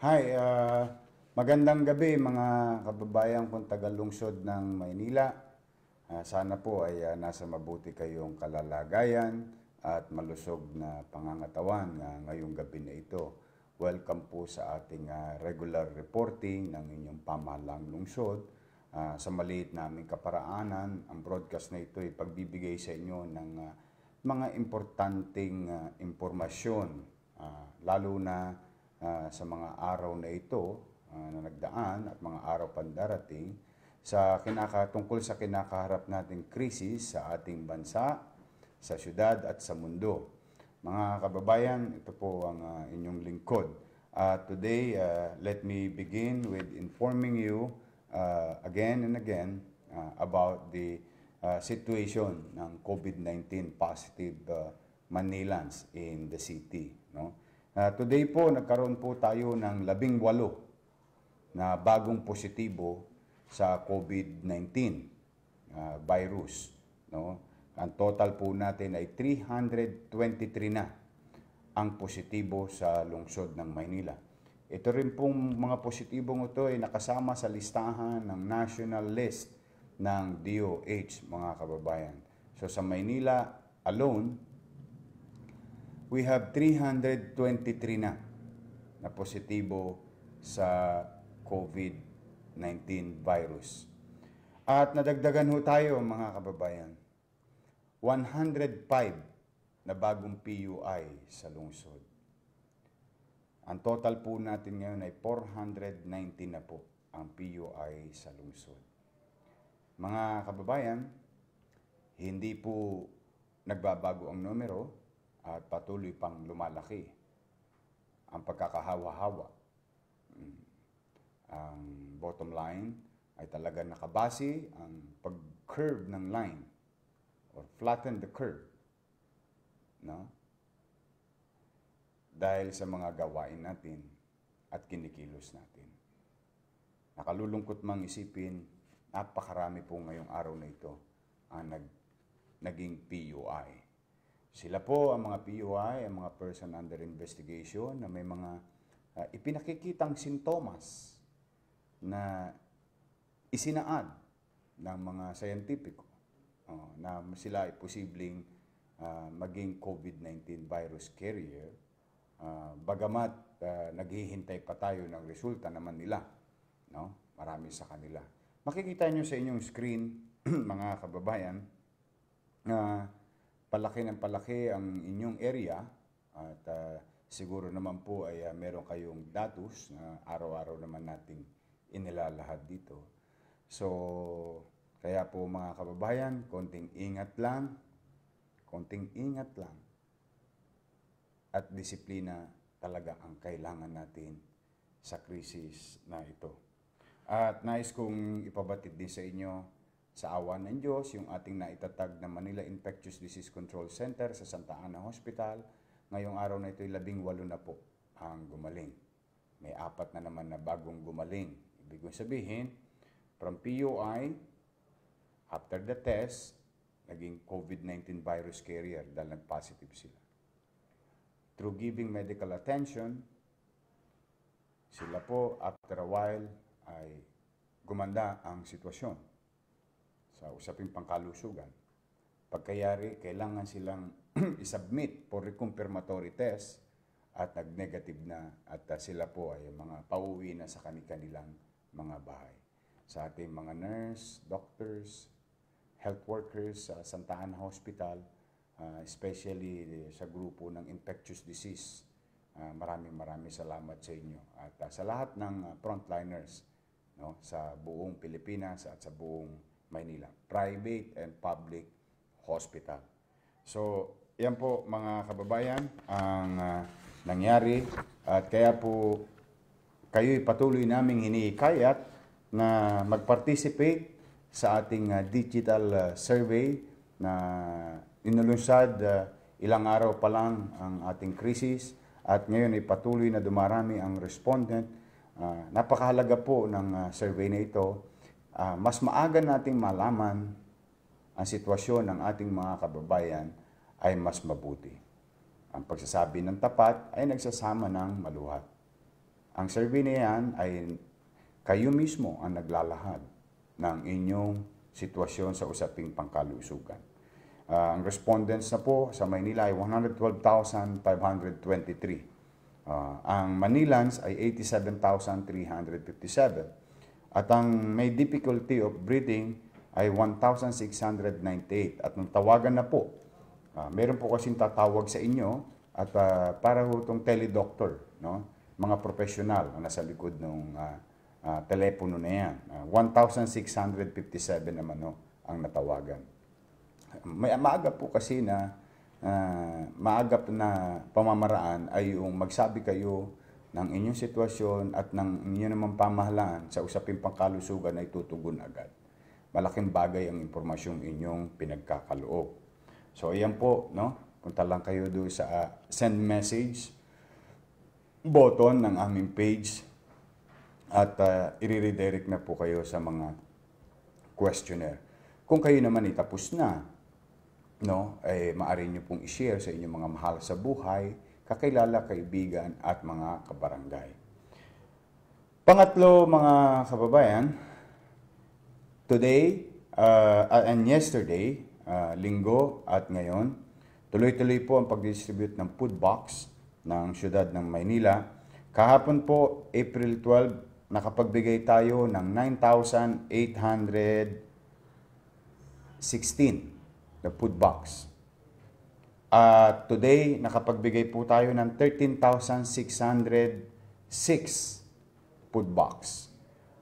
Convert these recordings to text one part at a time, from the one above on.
Hi, magandang gabi mga kababayan kong taga-lungsod ng Maynila. Sana po ay nasa mabuti kayong kalalagayan at malusog na pangangatawan ngayong gabi na ito. Welcome po sa ating regular reporting ng inyong pamahalang lungsod. Sa maliit naming kaparaanan, ang broadcast na ito ay pagbibigay sa inyo ng mga importanteng impormasyon, lalo na sa mga araw na ito na nagdaan at mga araw pandarating tungkol sa kinakaharap nating krisis sa ating bansa, sa syudad at sa mundo. Mga kababayan, ito po ang inyong lingkod. Today, let me begin with informing you again and again about the situation ng COVID-19 positive Manilans in the city. No? Today po, nagkaroon po tayo ng 18 na bagong positibo sa COVID-19 virus. No? Ang total po natin ay 323 na ang positibo sa lungsod ng Maynila. Ito rin pong mga positibong ito ay nakasama sa listahan ng national list ng DOH, mga kababayan. So sa Maynila alone, we have 323 na positibo sa COVID-19 virus. At nadagdagan ho tayo, mga kababayan, 105 na bagong PUI sa lungsod. Ang total po natin ngayon ay 419 na po ang PUI sa lungsod. Mga kababayan, hindi po nagbabago ang numero at patuloy pang lumalaki ang pagkakahawa-hawa. Ang bottom line ay talaga nakabase ang pag-curve ng line or flatten the curve, no? Dahil sa mga gawain natin at kinikilos natin. Nakalulungkot mang isipin, napakarami po ngayong araw na ito ang naging PUI. Sila po ang mga PUI, ang mga person under investigation na may mga ipinakikitang sintomas na isinaad ng mga scientifico na sila ay posibleng maging COVID-19 virus carrier, bagamat naghihintay pa tayo ng resulta naman nila, no? Marami sa kanila. Makikita nyo sa inyong screen, mga kababayan, na palaki ng palaki ang inyong area at siguro naman po ay meron kayong datos na araw-araw naman nating inilalahad dito. So, kaya po mga kababayan, konting ingat lang at disiplina talaga ang kailangan natin sa krisis na ito. At nais kong ipabatid din sa inyo, sa awa ng Diyos, yung ating naitatag na Manila Infectious Disease Control Center sa Santa Ana Hospital, ngayong araw na ito ay 18 na po ang gumaling. May 4 na naman na bagong gumaling. Ibig sabihin, from PUI, after the test, naging COVID-19 virus carrier dahil nag-positive sila. Through giving medical attention, sila po, after a while, ay gumanda ang sitwasyon sa usaping pangkalusugan. Pagkayari, kailangan silang isubmit for reconfirmatory test at nag-negative na at sila po ay mga pauwi na sa kanilang mga bahay. Sa ating mga nurse, doctors, health workers sa Santa Ana Hospital, especially sa grupo ng infectious disease, maraming salamat sa inyo. At sa lahat ng frontliners, no, sa buong Pilipinas at sa buong Maynila, private and public hospital. So, yan po mga kababayan ang nangyari at kaya po kayo'y patuloy naming hinihikayat na mag-participate sa ating digital survey na inulunsad ilang araw pa lang ang ating krisis at ngayon ay patuloy na dumarami ang respondent. Napakahalaga po ng survey na ito. Mas maaga nating malaman ang sitwasyon ng ating mga kababayan ay mas mabuti. Ang pagsasabi ng tapat ay nagsasama ng maluhat. Ang survey na yan ay kayo mismo ang naglalahad ng inyong sitwasyon sa usaping pangkalusugan. Ang respondents na po sa Maynila ay 112,523. Ang Manilans ay 87,357. At ang may difficulty of breathing ay 1,698. At nung tawagan na po, meron po kasing tatawag sa inyo at para ho itong teledoctor, no? Mga profesional na nasa likod ng telepono na yan. 1,657 naman no, ang natawagan. Maagap po kasi na maagap na pamamaraan ay yung magsabi kayo ng inyong sitwasyon at ng inyong naman pamahalaan sa usaping pangkalusugan ay tutugon agad. Malaking bagay ang impormasyong inyong pinagkakaloob. So ayan po, no? Punta lang kayo doon sa send message button ng aming page at i-redirect na po kayo sa mga questionnaire. Kung kayo naman itapos na, no, maaari nyo pong i-share sa inyong mga mahal sa buhay, kakilala, kaibigan at mga kabarangay. Pangatlo, mga kababayan, today and yesterday, linggo at ngayon, tuloy-tuloy po ang pag-distribute ng food box ng siyudad ng Maynila. Kahapon po, April 12, nakapagbigay tayo ng 9,816 na food box. Today, nakapagbigay po tayo ng 13,606 food box.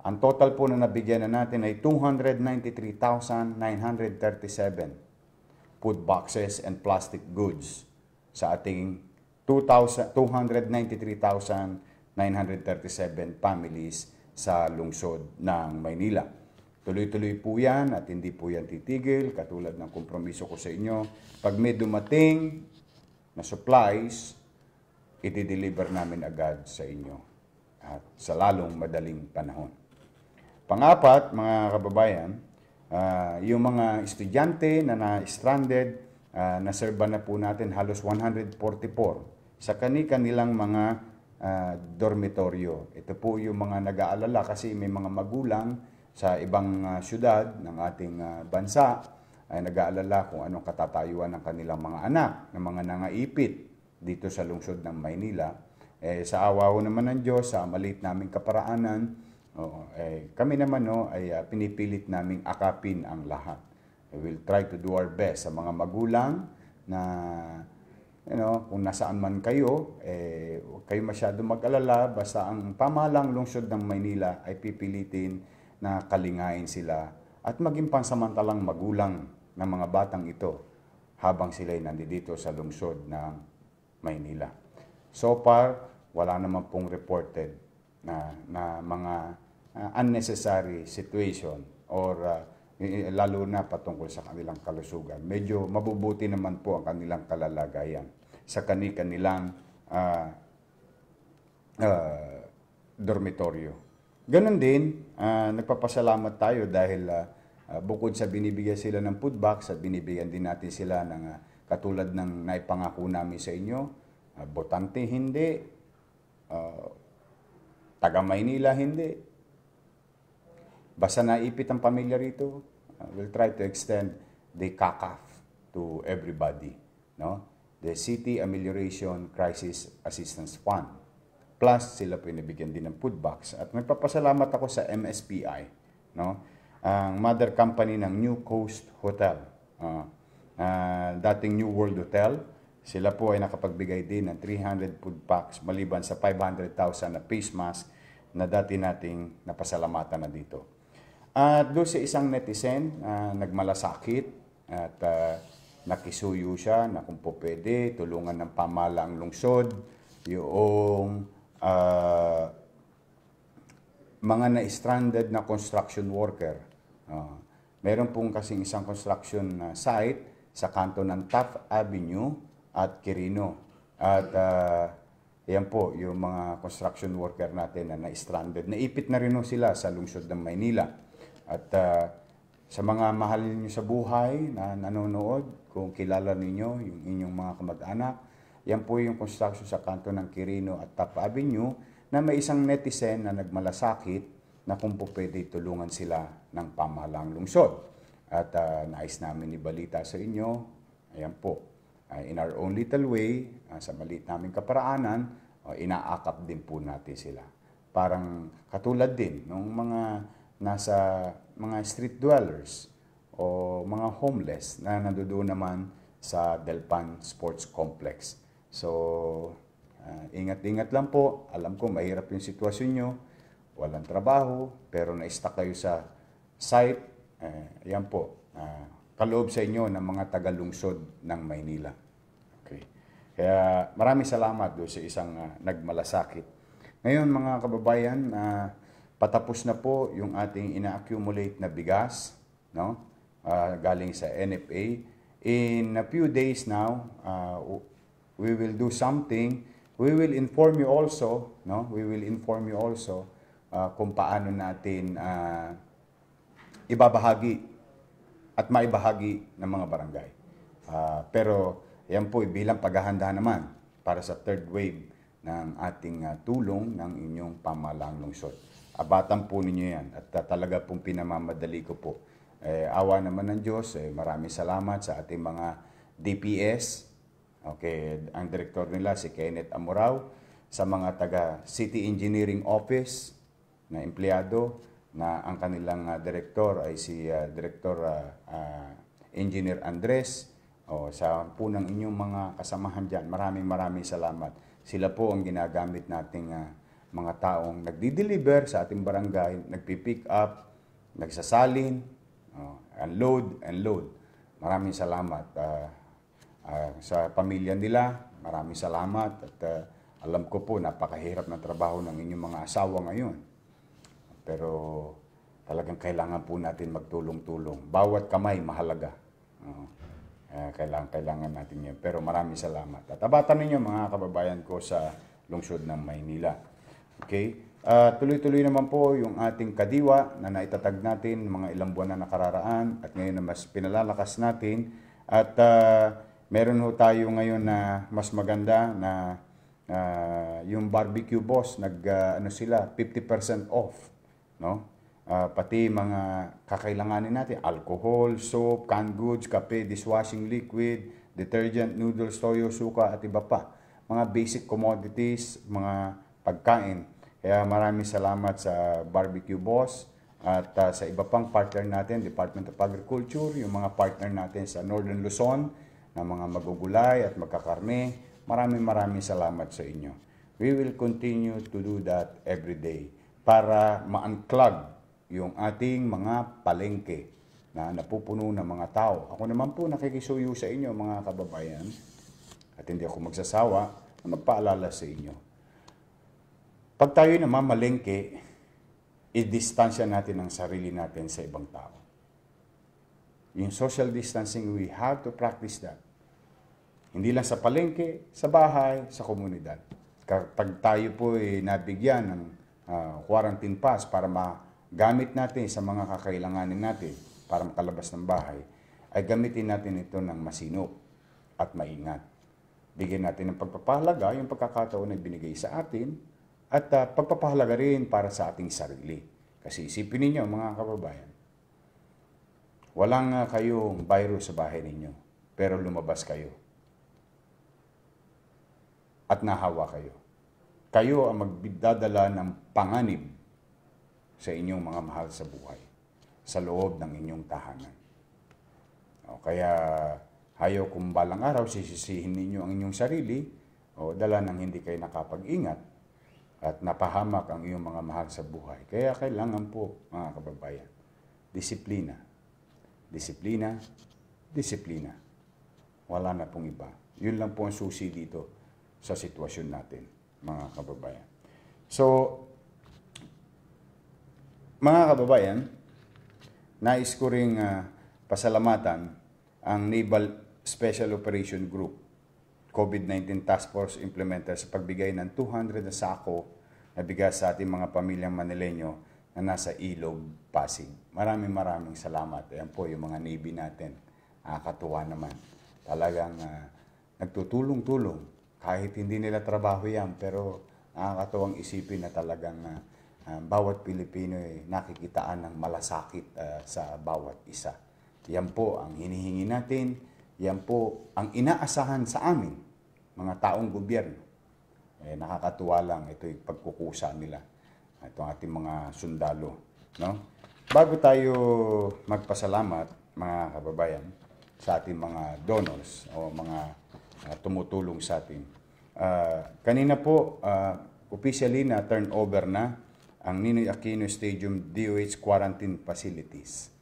Ang total po na nabigyan na natin ay 293,937 food boxes and plastic goods sa ating 293,937 families sa lungsod ng Maynila. Tuloy-tuloy po yan at hindi po yan titigil, katulad ng kompromiso ko sa inyo. Pag may dumating na supplies, i-deliver namin agad sa inyo at sa lalong madaling panahon. Pang-apat, mga kababayan, yung mga estudyante na na-stranded, naserba na po natin halos 144 sa kanilang mga dormitoryo. Ito po yung mga nag-aalala kasi may mga magulang sa ibang syudad ng ating bansa ay nag-aalala kung anong katatayuan ng kanilang mga anak, ng mga nangaipit dito sa lungsod ng Maynila. Sa awa ho naman ng Diyos, sa maliit naming kaparaanan, kami naman ay pinipilit naming akapin ang lahat. We will try to do our best sa mga magulang na kung nasaan man kayo, huwag kayo masyado mag-alala, basta ang pamahalang lungsod ng Maynila ay pipilitin na kalingain sila at maging pansamantalang magulang ng mga batang ito habang sila'y nandito sa lungsod ng Maynila. So far, wala naman pong reported na mga unnecessary situation or lalo na patungkol sa kanilang kalusugan. Medyo mabubuti naman po ang kanilang kalalagayan sa kanilang dormitoryo. Ganon din, nagpapasalamat tayo dahil bukod sa binibigyan sila ng food box at binibigyan din natin sila ng katulad ng naipangako namin sa inyo, botante hindi, taga Maynila hindi. Basta naipit ang pamilya rito, we'll try to extend the CACAF to everybody, no? The City Amelioration Crisis Assistance Fund. Plus, sila po nabigyan din ng food box. At nagpapasalamat ako sa MSPI, no? Ang mother company ng New Coast Hotel, dating New World Hotel. Sila po ay nakapagbigay din ng 300 food packs maliban sa 500,000 na face mask na dati nating napasalamatan na dito. At doon sa isang netizen, nagmalasakit at nakisuyo siya na kung po pwede, tulungan ng pamahalaang lungsod, yung mga na-stranded na construction worker. Meron pong kasing isang construction site sa kanto ng Taft Avenue at Quirino. At yan po, yung mga construction worker natin na na-stranded. Naipit na rin sila sa lungsod ng Maynila. At sa mga mahal niyo sa buhay na nanonood, kung kilala ninyo yung inyong mga kamag-anak, yan po yung construction sa kanto ng Quirino at Taft Avenue na may isang netizen na nagmalasakit na kung po pwede tulungan sila ng pamahalaang lungsod. At nais namin ibalita sa inyo, ayan po, in our own little way, sa maliit naming kaparaanan, inaakap din po natin sila. Parang katulad din ng mga nasa mga street dwellers o mga homeless na nandoon naman sa Delpan Sports Complex. So, ingat-ingat lang po. Alam ko mahirap yung sitwasyon nyo, walang trabaho, pero na-stuck kayo sa site. Yan po, kaloob sa inyo ng mga tagalungsod ng Maynila. Okay. Kaya maraming salamat doon sa isang nagmalasakit. Ngayon mga kababayan, patapos na po yung ating ina-accumulate na bigas, no? Galing sa NFA. In a few days now, we will do something. We will inform you also, no? We will inform you also kung paano natin ibabahagi at maibahagi ng mga barangay. Pero yan po bilang paghahanda naman para sa third wave ng ating tulong ng inyong pamahalaang lungsod. Abatan po ninyo yan at talaga pong pinamamadali ko po. Awa naman ng Diyos, maraming salamat sa ating mga DPS. Okay, ang direktor nila si Kenneth Amorao, sa mga taga City Engineering Office na empleyado, na ang kanilang direktor ay si Director Engineer Andres, sa po ng inyong mga kasamahan dyan. Maraming salamat. Sila po ang ginagamit nating mga taong nagdi-deliver sa ating barangay, nagpi-pick up, nagsasalin, unload and load. Maraming salamat. Sa pamilya nila, maraming salamat. At alam ko po, napakahirap na trabaho ng inyong mga asawa ngayon. Pero talagang kailangan po natin magtulong-tulong. Bawat kamay mahalaga. Kailangan natin yan. Pero maraming salamat. At abatan ninyo mga kababayan ko sa lungsod ng Maynila. Okay? Tuloy-tuloy naman po yung ating kadiwa na naitatag natin mga ilang buwan na nakararaan at ngayon na mas pinalalakas natin. At meron ho tayo ngayon na mas maganda na yung barbecue boss, sila, 50% off. No? Pati mga kakailanganin natin, alcohol, soap, canned goods, kape, dishwashing liquid, detergent, noodles, toyo, suka at iba pa. Mga basic commodities, mga pagkain. Kaya maraming salamat sa Barbecue Boss at sa iba pang partner natin, Department of Agriculture, yung mga partner natin sa Northern Luzon, na mga magugulay at magkakarne. Maraming salamat sa inyo. We will continue to do that every day para ma-unclog yung ating mga palengke na napupuno ng mga tao. Ako naman po nakikisuyo sa inyo mga kababayan at hindi ako magsasawa na magpaalala sa inyo. Pag tayo naman malengke, i-distansya natin ang sarili natin sa ibang tao. Yung social distancing, we have to practice that. Hindi lang sa palengke, sa bahay, sa komunidad. Kapag tayo po nabigyan ng quarantine pass para magamit natin sa mga kakailanganin natin para makalabas ng bahay, ay gamitin natin ito ng masinop at maingat. Bigyan natin ng pagpapahalaga yung pagkakataon na binigay sa atin at pagpapahalaga rin para sa ating sarili. Kasi isipin ninyo mga kababayan, walang kayong virus sa bahay ninyo, pero lumabas kayo at nahawa kayo. Kayo ang magdadala ng panganib sa inyong mga mahal sa buhay, sa loob ng inyong tahanan. Kaya ayaw kung balang araw sisisihin ninyo ang inyong sarili o dala ng hindi kayo nakapag-ingat at napahamak ang iyong mga mahal sa buhay. Kaya kailangan po mga kababayan, disiplina. Disiplina, disiplina. Wala na pong iba. Yun lang po ang susi dito sa sitwasyon natin, mga kababayan. So, mga kababayan, nais ko ring pasalamatan ang Naval Special Operation Group, COVID-19 Task Force Implementer sa pagbigay ng 200 na sako na bigas sa ating mga pamilyang Manileño na nasa Ilog, Pasig. Maraming salamat. Ayan po yung mga Navy natin. Nakakatuwa naman. Talagang nagtutulong-tulong. Kahit hindi nila trabaho yan, pero nakakatuwang isipin na talagang bawat Pilipino ay nakikitaan ng malasakit sa bawat isa. Yan po ang hinihingi natin, yan po ang inaasahan sa amin, mga taong gobyerno. Nakakatuwa lang, ito yung pagkukusa nila, itong ating mga sundalo. No? Bago tayo magpasalamat, mga kababayan, sa ating mga donors o mga tumutulong sa atin. Kanina po, officially na turnover na ang Ninoy Aquino Stadium DOH Quarantine Facilities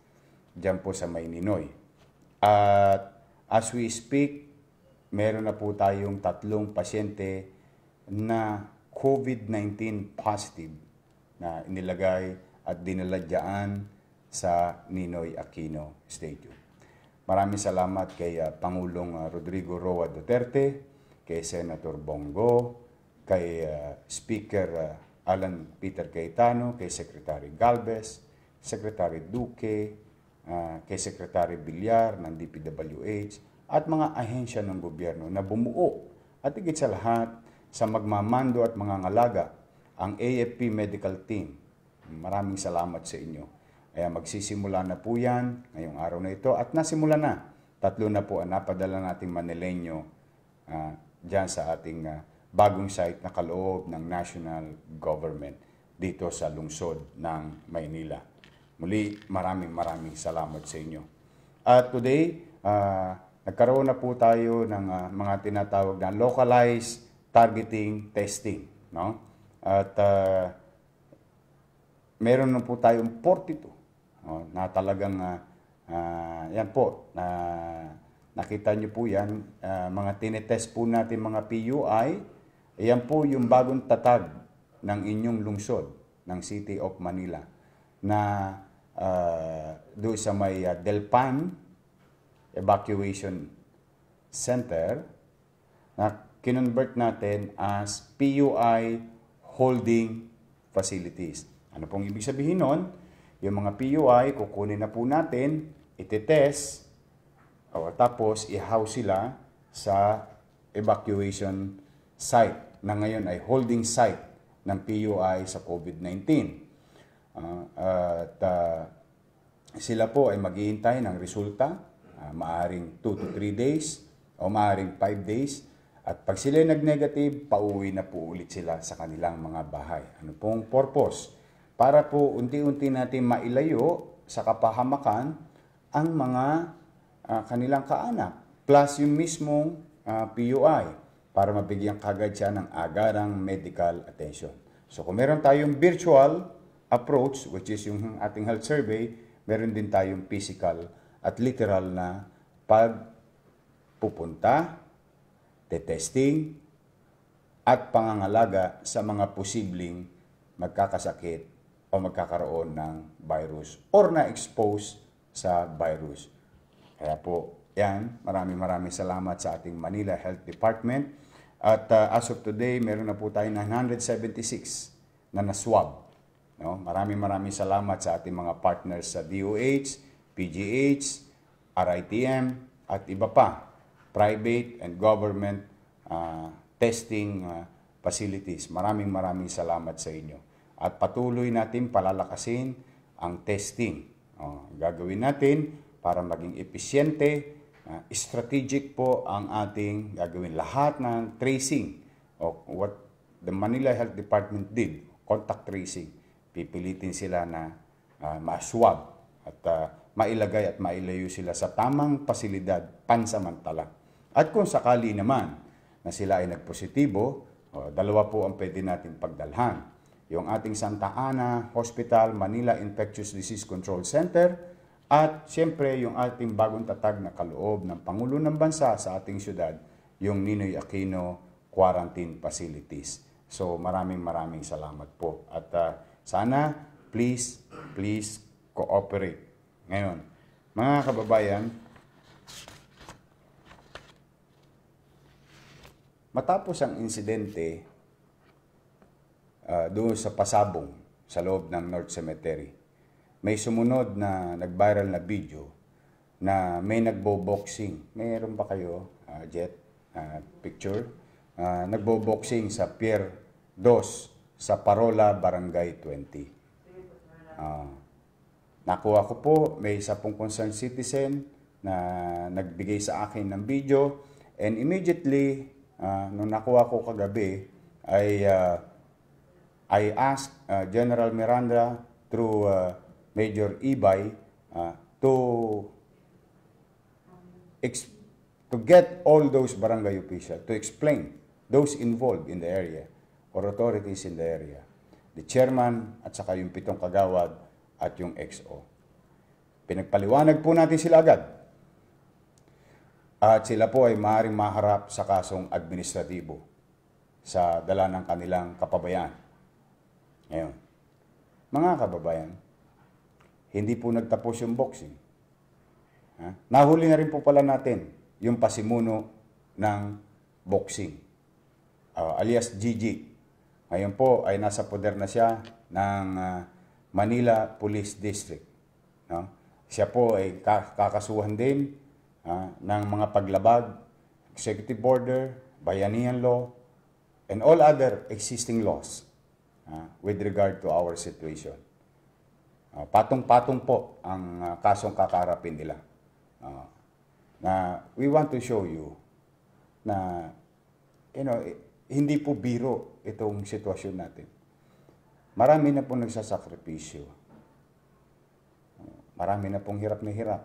diyan po sa Mayninoy. At as we speak, meron na po tayong 3 pasyente na COVID-19 positive na inilagay at dinala dyan sa Ninoy Aquino Stadium. Maraming salamat kay Pangulong Rodrigo Roa Duterte, kay Senator Bongo, kay Speaker Alan Peter Cayetano, kay Secretary Galvez, Secretary Duque, kay Secretary Villar ng DPWH, at mga ahensya ng gobyerno na bumuo at higit sa lahat sa magmamando at mga ngalaga, ang AFP Medical Team. Maraming salamat sa inyo. Kaya magsisimula na po yan ngayong araw na ito at nasimula na. 3 na po ang napadala nating Manileño dyan sa ating bagong site na kaloob ng national government dito sa lungsod ng Maynila. Muli, maraming salamat sa inyo. At today, nagkaroon na po tayo ng mga tinatawag na localized targeting testing. No? At meron na po tayong 42 na talagang, yan po, nakita nyo po yan, mga tinetest po natin mga PUI, yan po yung bagong tatag ng inyong lungsod, ng City of Manila, na doon sa may Delpan Evacuation Center, na kinonvert natin as PUI Holding Facilities. Ano pong ibig sabihin nun? Yung mga PUI, kukunin na po natin, itetest, tapos i-house sila sa evacuation site na ngayon ay holding site ng PUI sa COVID-19. Sila po ay maghihintay ng resulta, maaring 2 to 3 days o maaring 5 days. At pag sila nag-negative, pauwi na po ulit sila sa kanilang mga bahay. Ano pong purpose? Para po unti-unti natin mailayo sa kapahamakan ang mga kanilang kaanak plus yung mismong PUI para mabigyan kagad siya ng agarang medical attention. So kung meron tayong virtual approach, which is yung ating health survey, meron din tayong physical at literal na pagpupunta, testing, at pangangalaga sa mga posibleng magkakasakit o magkakaroon ng virus or na-expose sa virus. Kaya po, yan, maraming salamat sa ating Manila Health Department. At as of today, meron na po tayo 976 na na-swab. No? Maraming salamat sa ating mga partners sa DOH, PGH, RITM, at iba pa, private and government testing facilities. Maraming salamat sa inyo. At patuloy natin palalakasin ang testing. Gagawin natin para maging episyente, strategic po ang ating gagawin. Lahat ng tracing, what the Manila Health Department did, contact tracing, pipilitin sila na ma-swab at mailagay at mailayo sila sa tamang pasilidad pansamantala. At kung sakali naman na sila ay nagpositibo, 2 po ang pwede natin pagdalhan. Yung ating Santa Ana Hospital, Manila Infectious Disease Control Center, at siyempre yung ating bagong tatag na kaloob ng Pangulo ng Bansa sa ating syudad, yung Ninoy Aquino Quarantine Facilities. So maraming salamat po. At sana, please cooperate. Ngayon, mga kababayan, matapos ang insidente doon sa Pasabong, sa loob ng North Cemetery, may sumunod na nag-viral na video na may nagbo-boxing. Mayroon ba kayo, Jet, picture? Nagbo-boxing sa Pier 2 sa Parola, Barangay 20. Nakuha ko po, may isa pong concerned citizen na nagbigay sa akin ng video, and immediately, nung nakuha ko kagabi, I asked General Miranda through Major Ibay to get all those barangay officials to explain, those involved in the area or authorities in the area, the chairman at saka yung 7 kagawad at yung XO. Pinagpaliwanag po natin sila agad. At sila po ay maaaring maharap sa kasong administratibo sa dala ng kanilang kapabayan. Ngayon, mga kababayan, hindi po nagtapos yung boxing. Nahuli na rin po pala natin yung pasimuno ng boxing, alias Gigi. Ngayon po ay nasa poder na siya ng Manila Police District. No? Siya po ay kakasuhan din ng mga paglabag, executive order, bayanihan law, and all other existing laws with regard to our situation. Patong-patong po ang kasong kakaharapin nila. Na we want to show you na hindi po biro itong sitwasyon natin. Marami na pong nagsasakripisyo. Marami na pong hirap na hirap.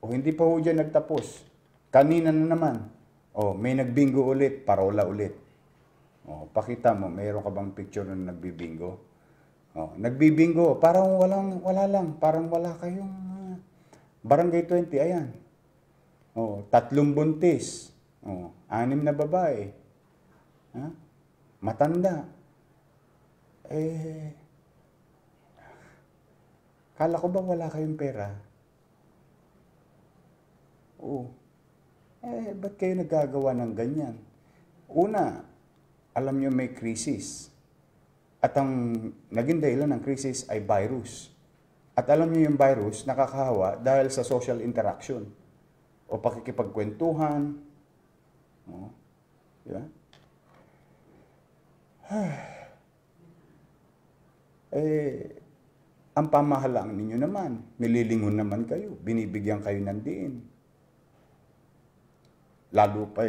O hindi pa ho dyan nagtapos. Kanina na naman. May nagbingo ulit, parola ulit. Pakita mo, mayroon ka bang picture na nagbibingo? Nagbibingo, parang wala lang. Parang wala kayong Barangay 20, ayan. 3 buntis. 6 na babae. Matanda. Kala ko ba wala kayong pera? Ba't kayo nagagawa ng ganyan? Una, alam nyo may krisis. At ang naging dahilan ng krisis ay virus. At alam nyo yung virus nakakahawa dahil sa social interaction o pakikipagkwentuhan. Diba? Ang pamahalaan ninyo naman, nililingon naman kayo, binibigyan kayo ng diin. Lalo pa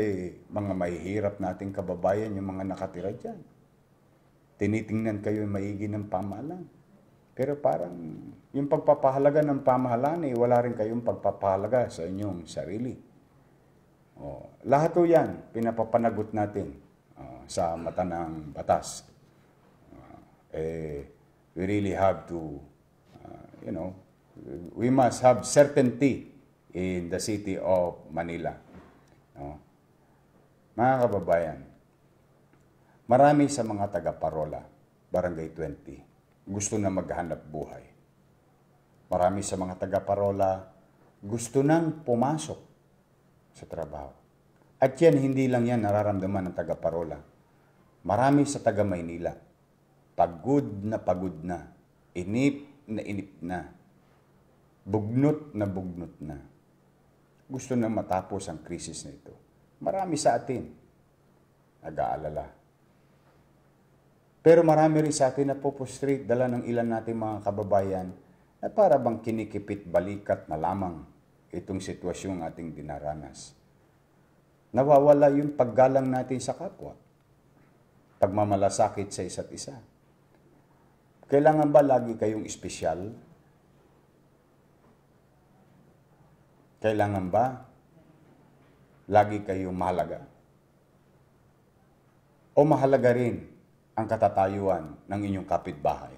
mga mahihirap nating kababayan, yung mga nakatira dyan. Tinitingnan kayo maigi ng pamahalaan. Pero parang yung pagpapahalaga ng pamahalaan, wala rin kayong pagpapahalaga sa inyong sarili. Lahat o yan, pinapapanagot natin sa mata ng batas. We really have to, we must have certainty in the city of Manila. Mga kababayan, marami sa mga taga-Parola, Barangay 20, gusto na maghanap buhay. Marami sa mga taga-Parola gusto nang pumasok sa trabaho. At yan, hindi lang yan nararamdaman ng taga-Parola. Marami sa taga-Maynila, pagod na, inip na, bugnot na. Gusto na matapos ang krisis na ito. Marami sa atin nag-aalala. Pero marami rin sa atin na pupustrate, dala ng ilan nating mga kababayan na para bang kinikipit balikat na lamang itong sitwasyong ating dinaranas. Nawawala yung paggalang natin sa kapwa, pagmamalasakit sa isa't isa. Kailangan ba lagi kayong espesyal? Kailangan ba lagi kayong mahalaga? O mahalaga rin ang katatayuan ng inyong kapitbahay?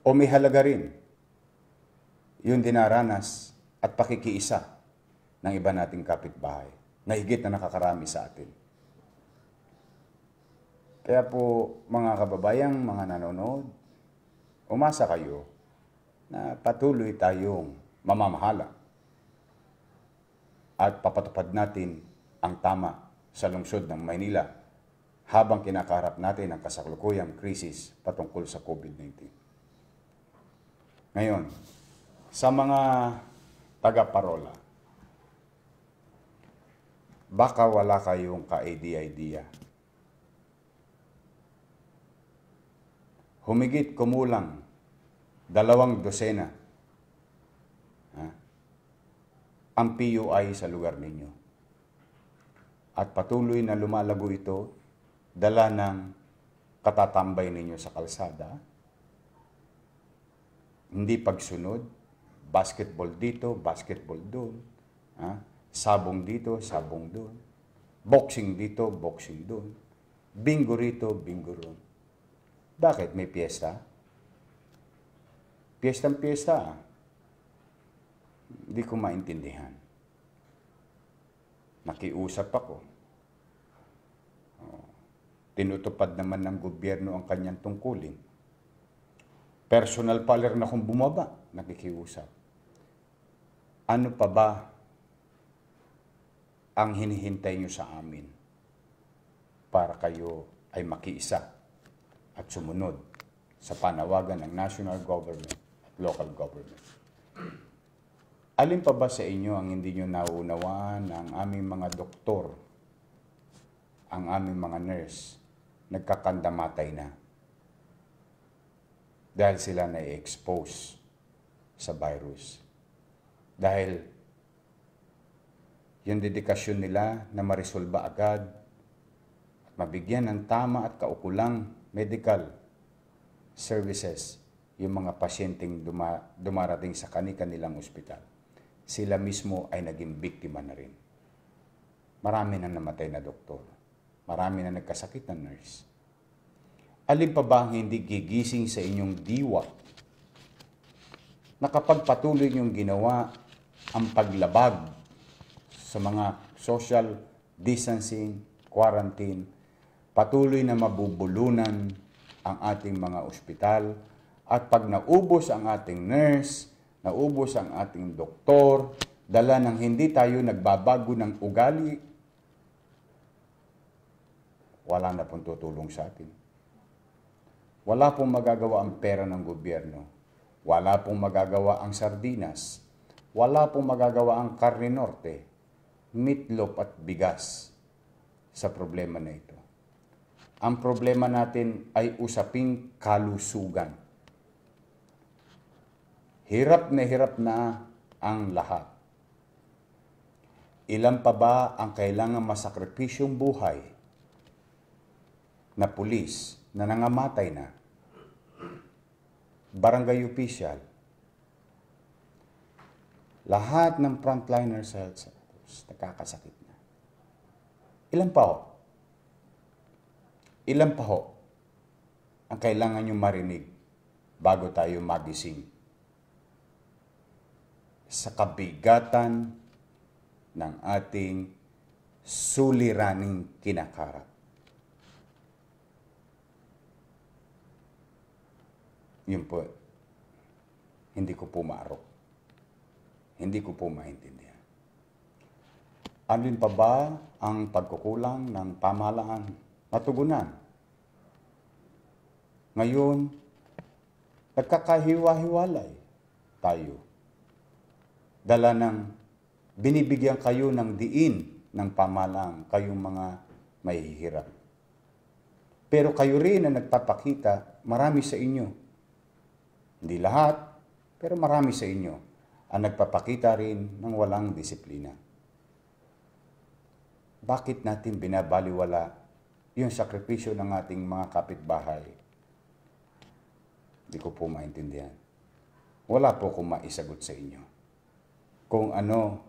O may halaga rin yung dinaranas at pakikiisa ng iba nating kapitbahay na higit na nakakarami sa atin? Kaya po, mga kababayang, mga nanonood, umasa kayo na patuloy tayong mamamahala at papatupad natin ang tama sa lungsod ng Maynila habang kinakaharap natin ang kasalukuyang krisis patungkol sa COVID-19. Ngayon, sa mga taga-Parola, baka wala kayong ka-idea-idea humigit kumulang 2 ang PUI sa lugar ninyo. At patuloy na lumalago ito, dala ng katatambay ninyo sa kalsada, hindi pagsunod, basketball dito, basketball doon, sabong dito, sabong doon, boxing dito, boxing doon, bingo rito, bingo roon. Bakit? May piyesta? Piyestang-piyesta. Hindi ko maintindihan. Nakiusap ako. Tinutupad naman ng gobyerno ang kanyang tungkulin. Personal paler na kung bumaba, nakikiusap. Ano pa ba ang hinihintay nyo sa amin para kayo ay makiisa at sumunod sa panawagan ng national government at local government? Alin pa ba sa inyo ang hindi nyo nauunawaan ng aming mga doktor, ang aming mga nurse, nagkakandamatay na dahil sila na-expose sa virus. Dahil yung dedikasyon nila na marisolba agad at mabigyan ng tama at kaukulang medical services yung mga pasyenteng dumarating sa kanilang ospital. Sila mismo ay naging biktima na rin. Marami na namatay na doktor. Marami na nagkasakit na nurse. Alin pa ba ang hindi gigising sa inyong diwa na kapag patuloy niyong ginawa ang paglabag sa mga social distancing, quarantine, patuloy na mabubulunan ang ating mga ospital, at pag naubos ang ating nurse, naubos ang ating doktor, dala ng hindi tayo nagbabago ng ugali, wala na pong tutulong sa atin. Wala pong magagawa ang pera ng gobyerno. Wala pong magagawa ang sardinas. Wala pong magagawa ang karne norte, meatloaf at bigas sa problema na ito. Ang problema natin ay usaping kalusugan. Hirap na ang lahat. Ilan pa ba ang kailangan masakripisyong buhay na pulis na nangamatay na, barangay official, lahat ng frontliners sa health sectors, nakakasakit na. Ilan pa ho? Ilan pa ho ang kailangan nyo marinig bago tayo magising sa kabigatan ng ating suliraning kinakarap? Yun po, hindi ko po maarok. Hindi ko po maintindihan. Alin pa ba ang pagkukulang ng pamahalaan natugunan? Ngayon, nagkakahiwa-hiwalay tayo. Dala ng binibigyan kayo ng diin ng pamahalaan, kayong mga mahihirap. Pero kayo rin na nagpapakita, marami sa inyo, hindi lahat, pero marami sa inyo ang nagpapakita rin ng walang disiplina. Bakit natin binabaliwala yung sakripisyo ng ating mga kapitbahay? Hindi ko po maintindihan. Wala po akong maisagot sa inyo kung ano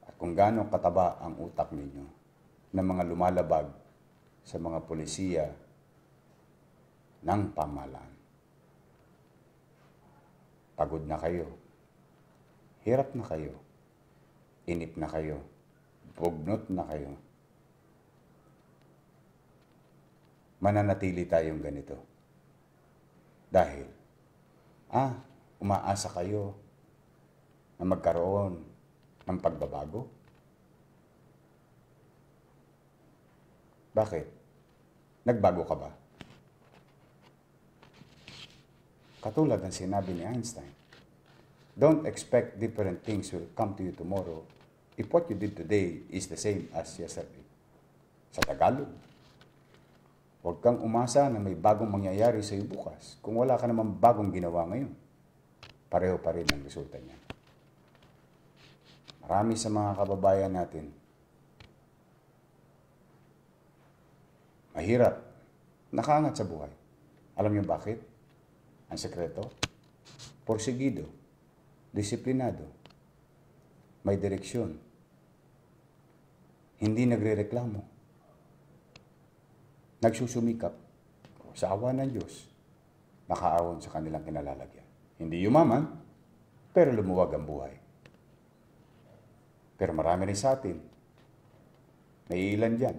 at kung gaano kataba ang utak ninyo ng mga lumalabag sa mga polisiya ng pamahalaan. Pagod na kayo. Hirap na kayo. Inip na kayo. Bugnot na kayo. Mananatili tayong ganito. Dahil, umaasa kayo na magkaroon ng pagbabago? Bakit? Nagbago ka ba? Katulad ng sinabi ni Einstein, don't expect different things will come to you tomorrow if what you did today is the same as yesterday. Sa Tagalog, Huwag kang umasa na may bagong mangyayari sa iyo bukas kung wala ka naman bagong ginawa ngayon. Pareho pa rin ang resulta niya. Marami sa mga kababayan natin, mahirap, nakaangat sa buhay. Alam niyo bakit? Ang sekreto? Porsigido, disiplinado, may direksyon, hindi nagrereklamo, nagsusumikap sa awa ng Diyos, nakaawon sa kanilang kinalalagyan. Hindi yumaman, pero lumuwag ang buhay. Pero marami rin sa atin, may ilan dyan,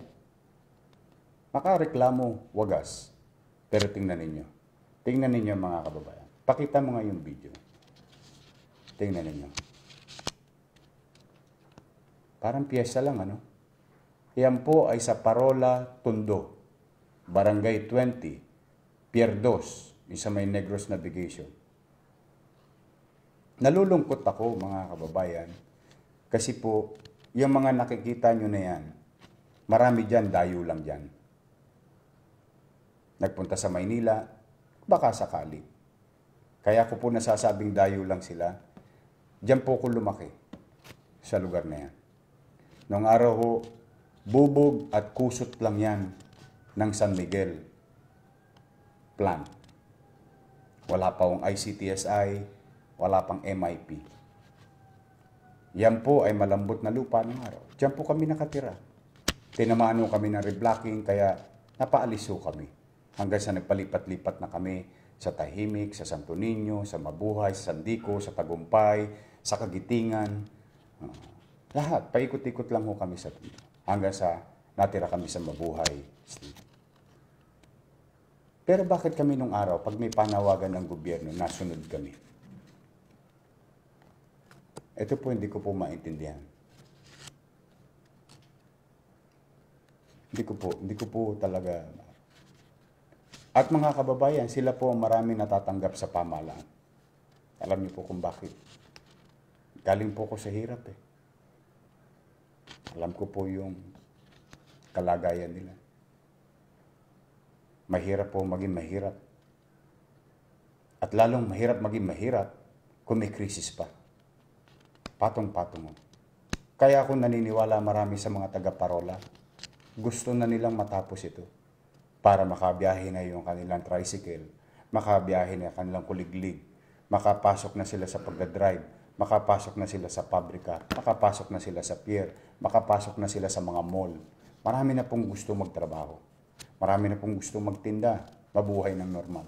makareklamo, wagas, pero tingnan ninyo mga kababayan. Pakita mo nga yung video. Tingnan ninyo. Parang piyesta lang, ano? Yan po ay sa Parola, Tondo, Barangay 20, Pier 2, isa may Negros Navigation. Nalulungkot ako, mga kababayan, kasi po, yung mga nakikita nyo na yan, marami dyan, dayo lang dyan. Nagpunta sa Maynila, baka sakali. Kaya ko po nasasabing dayo lang sila. Diyan po ko lumaki sa lugar na yan. Noong araw ho, bubog at kusot lang yan ng San Miguel plant. Wala pa ang ICTSI, wala pang MIP. Yan po ay malambot na lupa ng araw. Diyan po kami nakatira. Tinamaan ho kami ng reblocking, kaya napaalis ho kami. Hanggang sa nagpalipat-lipat na kami sa Tahimik, sa Santo Niño, sa Mabuhay, sa Sandico, sa Tagumpay, sa Kagitingan. Lahat, paikot-ikot lang ho kami sa Tondo. Hanggang sa natira kami sa Mabuhay. Pero bakit kami nung araw, pag may panawagan ng gobyerno, nasunod kami? Ito po hindi ko po maintindihan. Hindi ko po talaga. At mga kababayan, sila po ang maraming natatanggap sa pamahalaan. Alam niyo po kung bakit. Galing po ko sa hirap eh. Alam ko po yung kalagayan nila. Mahirap po maging mahirap. At lalong mahirap maging mahirap kung may krisis pa. Patong-patong. Kaya ako naniniwala marami sa mga taga-Parola, gusto na nilang matapos ito para makabiyahe na yung kanilang tricycle, makabiyahe na kanilang kuliglig, makapasok na sila sa pagdadrive, makapasok na sila sa pabrika, makapasok na sila sa pier, makapasok na sila sa mga mall. Marami na pong gusto magtrabaho. Marami na pong gusto magtinda, mabuhay ng normal.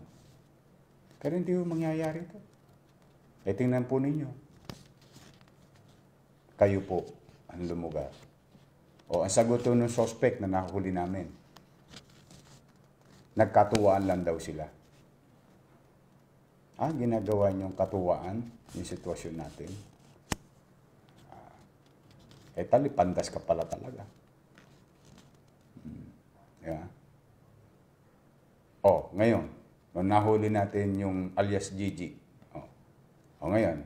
Pero hindi yung mangyayari ito. E tingnan po ninyo. Kayo po ang lumugar. O ang sagot ng suspect na nahuli namin, nagkatuwaan lang daw sila. Ginagawa niyong katuwaan yung sitwasyon natin. Talipandas ka pala talaga. Yeah. Ngayon, nung nahuli natin yung alias Gigi. Ngayon,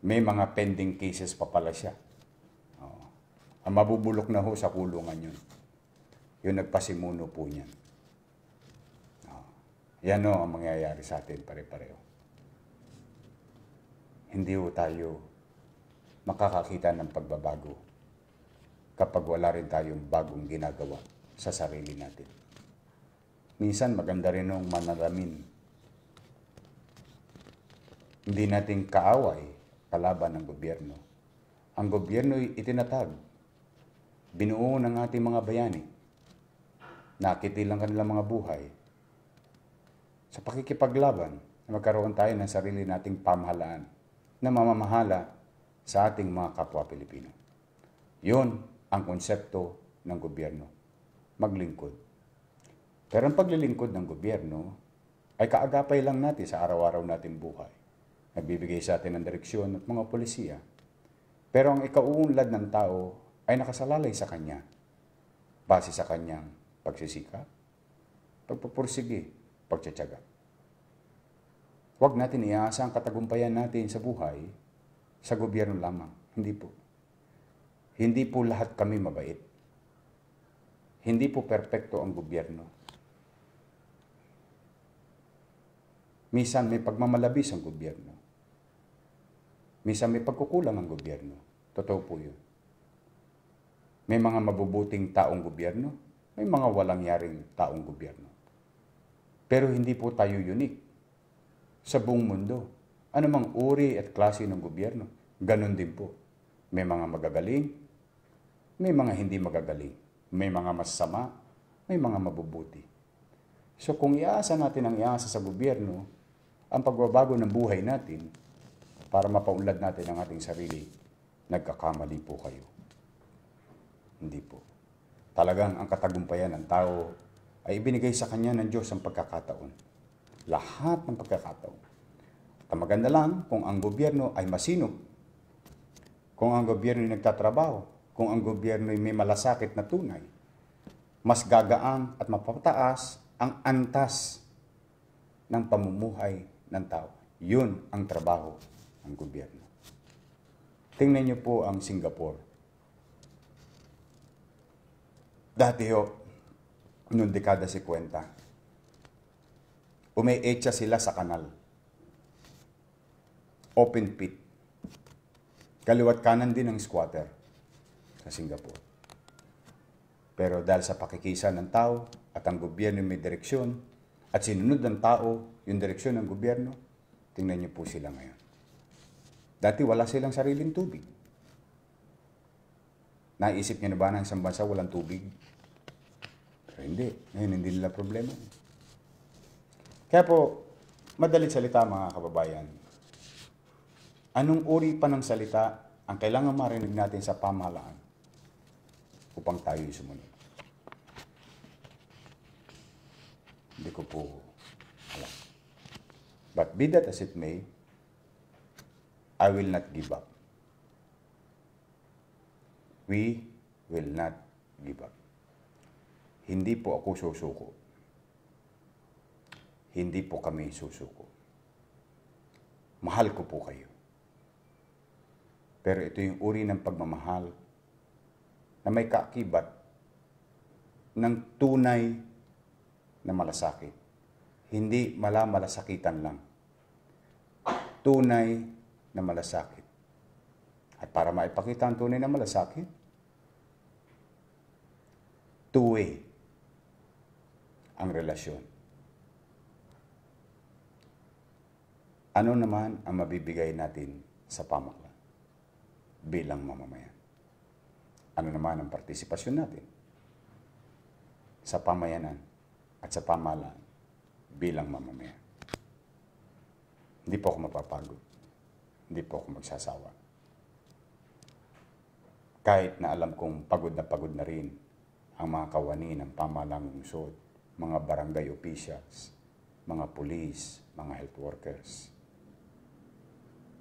may mga pending cases pa pala siya. Ang mabubulok na ho sa kulungan yun. Yung nagpasimuno po niyan. Yan o ang mangyayari sa atin pare-pareho. Hindi ho tayo makakakita ng pagbabago kapag wala rin tayong bagong ginagawa sa sarili natin. Minsan maganda rin nung manalamin. Hindi natin kaaway kalaban ng gobyerno. Ang gobyerno ay itinatag. Binuo ng ating mga bayani. Nakitilang kanilang mga buhay. Sa pakikipaglaban, na magkaroon tayo ng sarili nating pamahalaan na mamamahala sa ating mga kapwa Pilipino. Yun ang konsepto ng gobyerno. Maglingkod. Pero ang paglilingkod ng gobyerno ay kaagapay lang natin sa araw-araw nating buhay. Nagbibigay sa atin ng direksyon at mga polisiya. Pero ang ikauunlad ng tao ay nakasalalay sa kanya. Base sa kanyang pagsisikap, pagpupursige, pagtsatsaga. Huwag natin iasa ang katagumpayan natin sa buhay sa gobyerno lamang. Hindi po. Hindi po lahat kami mabait. Hindi po perpekto ang gobyerno. Minsan may pagmamalabis ang gobyerno. Minsan may pagkukulang ang gobyerno. Totoo po yun. May mga mabubuting taong gobyerno, may mga walang yaring taong gobyerno. Pero hindi po tayo unique sa buong mundo. Ano mang uri at klase ng gobyerno, ganun din po. May mga magagaling, may mga hindi magagaling. May mga masama, may mga mabubuti. So kung iaasa natin ang iaasa sa gobyerno, ang pagbabago ng buhay natin para mapaunlad natin ang ating sarili, nagkakamali po kayo. Hindi po. Talagang ang katagumpayan ng tao ay ibinigay sa kanya ng Diyos ang pagkakataon. Lahat ng pagkakataon. At maganda lang kung ang gobyerno ay masinop, kung ang gobyerno ay nagtatrabaho, kung ang gobyerno ay may malasakit na tunay, mas gagaan at mapapataas ang antas ng pamumuhay ng tao. Yun ang trabaho ng gobyerno. Tingnan niyo po ang Singapore. Dati noong dekada 50, umeetsa sila sa kanal. Open pit. Kaliwat kanan din ang squatter sa Singapore. Pero dahil sa pakikisa ng tao at ang gobyerno may direksyon at sinunod ng tao yung direksyon ng gobyerno, tingnan niyo po sila ngayon. Dati wala silang sariling tubig. Naisip niyo na ba na isang bansa walang tubig? Pero hindi. Ngayon hindi nila problema. Kaya po, madalit salita mga kababayan, anong uri pa ng salita ang kailangan marinig natin sa pamahalaan upang tayo'y sumunod? Hindi ko po alam. But be that as it may, I will not give up. We will not give up. Hindi po ako susuko. Hindi po kami susuko. Mahal ko po kayo. Pero ito yung uri ng pagmamahal na may kaakibat ng tunay na malasakit. Hindi malasakitan lang. Tunay na malasakit. At para maipakita ang tunay na malasakit, two-way ang relasyon. Ano naman ang mabibigay natin sa pamahalaan bilang mamamayan? Ano naman ang partisipasyon natin sa pamayanan at sa pamahalaan bilang mamamayan? Hindi po ako mapapagod. Hindi po ako magsasawa. Kahit na alam kong pagod na rin ang mga kawani ng pamahalaang lungsod, mga barangay officials, mga pulis, mga health workers.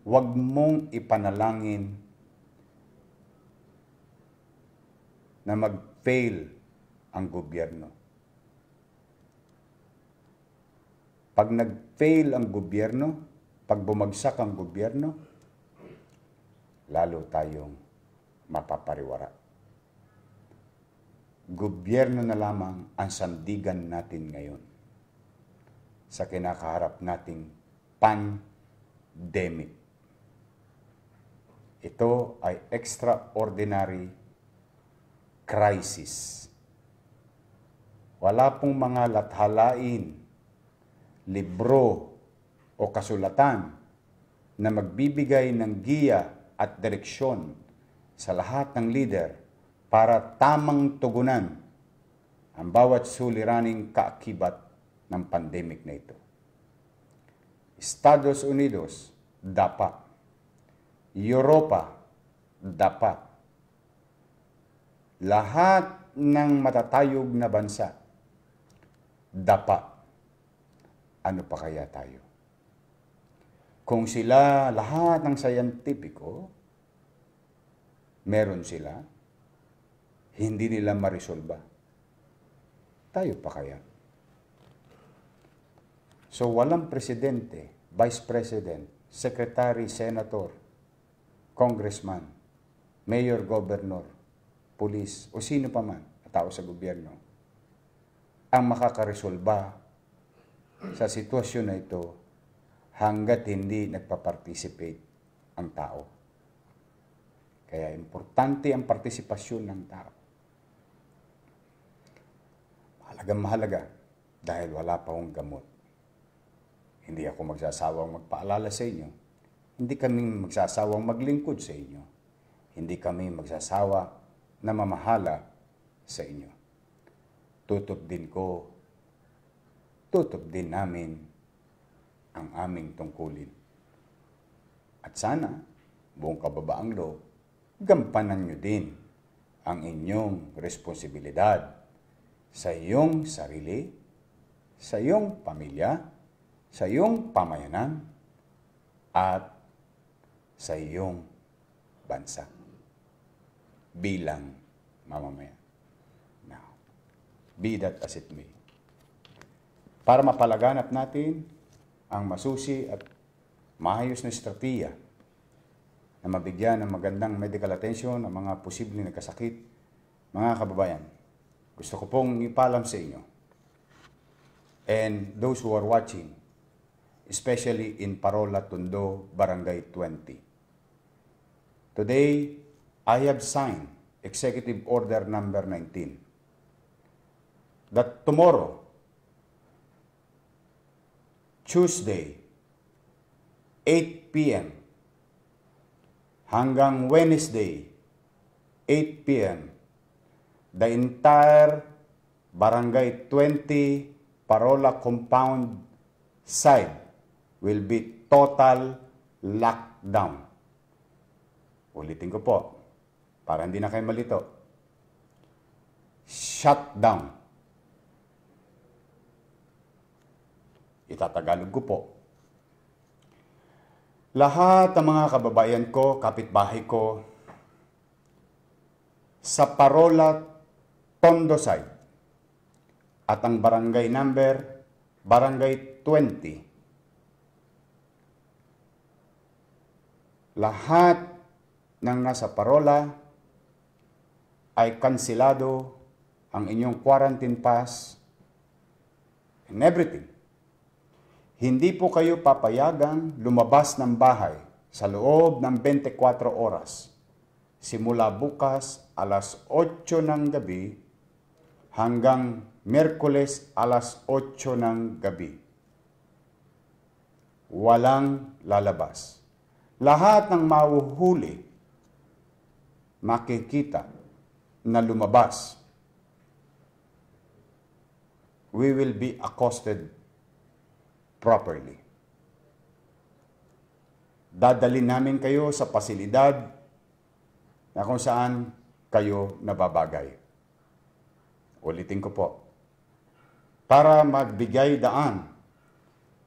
Huwag mong ipanalangin na mag-fail ang gobyerno. Pag nag-fail ang gobyerno, pag bumagsak ang gobyerno, lalo tayong mapapariwara. Gobyerno na lamang ang sandigan natin ngayon sa kinakaharap nating pandemic. Ito ay extraordinary crisis. Wala pong mga lathalain, libro o kasulatan na magbibigay ng giya at direksyon sa lahat ng leader para tamang tugunan ang bawat suliraning kaakibat ng pandemic na ito. Estados Unidos, dapat. Europa, dapat. Lahat ng matatayog na bansa, dapat. Ano pa kaya tayo? Kung sila lahat ng sayantipiko, meron sila, hindi nila marisolba. Tayo pa kaya? So walang presidente, vice president, secretary, senator, congressman, mayor, governor, pulis, o sino pa man na tao sa gobyerno ang makakaresolba sa sitwasyon na ito hanggat hindi nagpa-participate ang tao. Kaya importante ang partisipasyon ng tao. Mahalaga dahil wala pa akong gamot. Hindi ako magsasawang magpaalala sa inyo. Hindi kami magsasawang maglingkod sa inyo. Hindi kami magsasawa na mamahala sa inyo. Tutup din namin ang aming tungkulin. At sana, buong kababaang loob, gampanan nyo din ang inyong responsibilidad sa iyong sarili, sa iyong pamilya, sa iyong pamayanan, at sa iyong bansa bilang mamamayan. Now, be that as it may. Para mapalaganap natin ang masusi at maayos na estratehiya na mabigyan ng magandang medical attention ang mga posibleng nagkasakit, mga kababayan, gusto ko pong ipalam sa inyo and those who are watching, especially in Parola, Tondo, Barangay 20. Today, I have signed Executive Order number 19 that tomorrow, Tuesday, 8 p.m. hanggang Wednesday, 8 p.m., the entire Barangay 20 Parola compound side will be total lockdown. Ulitin ko po, para hindi na kayo malito. Shutdown. Itatagalog ko po. Lahat ng mga kababayan ko, kapitbahay ko, sa Parola Tondo side at ang barangay number, Barangay 20. Lahat ng nasa Parola ay kansilado ang inyong quarantine pass and everything. Hindi po kayo papayagang lumabas ng bahay sa loob ng 24 oras simula bukas alas 8 ng gabi hanggang Miyerkules alas 8 ng gabi. Walang lalabas. Lahat ng mahuhuli, makikita na lumabas, we will be accosted properly. Dadalhin namin kayo sa pasilidad na kung saan kayo nababagay. Ulitin ko po. Para magbigay daan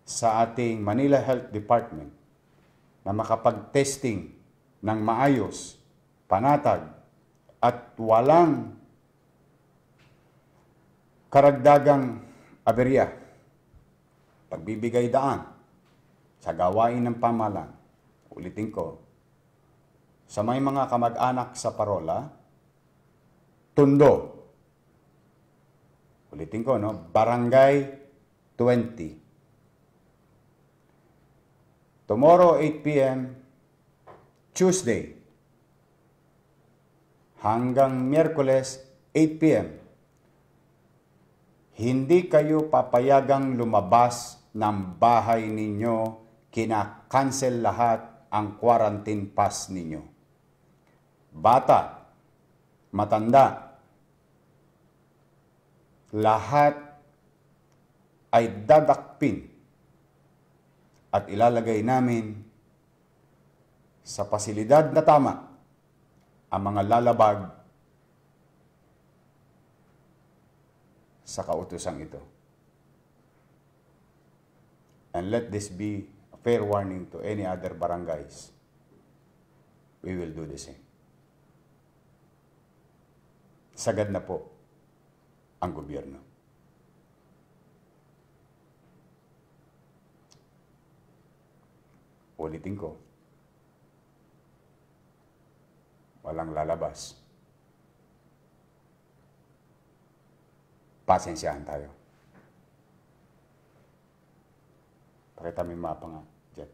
sa ating Manila Health Department na makapag-testing ng maayos, panatag, at walang karagdagang aberya. Pagbibigay daan sa gawain ng pamahalaan. Ulitin ko, sa may mga kamag-anak sa Parola, Tondo. Ulitin ko, no? Barangay 20. Tomorrow, 8 p.m., Tuesday, hanggang Miyerkules, 8 p.m., hindi kayo papayagang lumabas ng bahay ninyo, kina-cancel lahat ang quarantine pass ninyo. Bata, matanda, lahat ay dadakpin at ilalagay namin sa pasilidad na tama ang mga lalabag sa kautosang ito. And let this be a fair warning to any other barangays. We will do the same. Sagad na po ang gobyerno. Ulitin ko, walang lalabas. Pasensyahan tayo. Pakita mo yung mapa nga, Jet.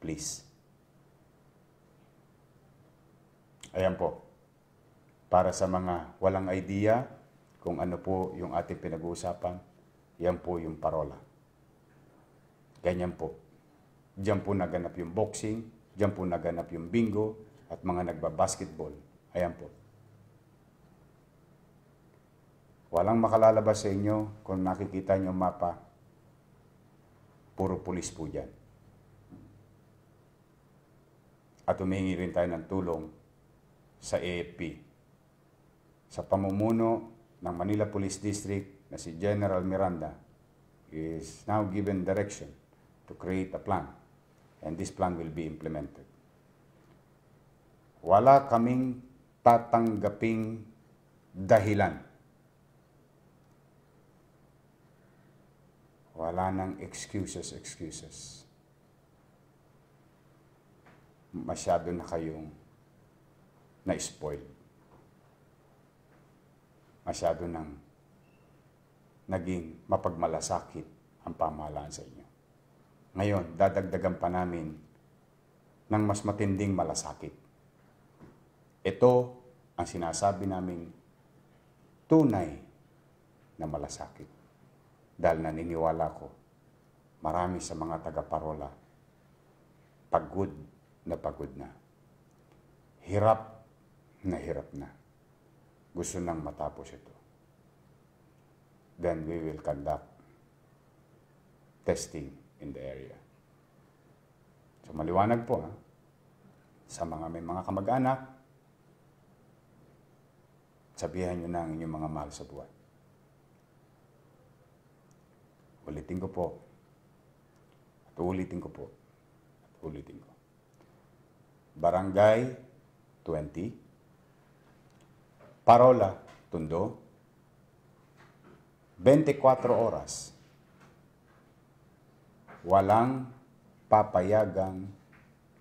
Please. Ayan po. Para sa mga walang idea kung ano po yung ating pinag-uusapan, yan po yung parola. Ganyan po. Diyan po naganap yung boxing, diyan po naganap yung bingo, at mga nagbabasketball. Ayan po. Walang makalalabas sa inyo kung nakikita nyo mapa. Puro pulis po dyan. At humihingi rin tayo ng tulong sa AFP. Sa pamumuno ng Manila Police District na si General Miranda is now given direction to create a plan. And this plan will be implemented. Wala kaming tatanggaping dahilan. Wala nang excuses. Masyado na kayong na-spoil. Masyado nang naging mapagmalasakit ang pamahalaan sa inyo. Ngayon, dadagdagan pa namin ng mas matinding malasakit. Ito ang sinasabi naming tunay na malasakit. Dahil naniniwala ko, marami sa mga taga-parola, pagod na. Hirap na. Gusto nang matapos ito. Then we will conduct testing in the area. So maliwanag po sa mga may mga kamag-anak, sabihan nyo na ang inyong mga mahal sa buhay. Ulitin ko po. At ulitin ko po. At ulitin ko. Barangay 20, Parola, Tondo, 24 oras. Walang papayagang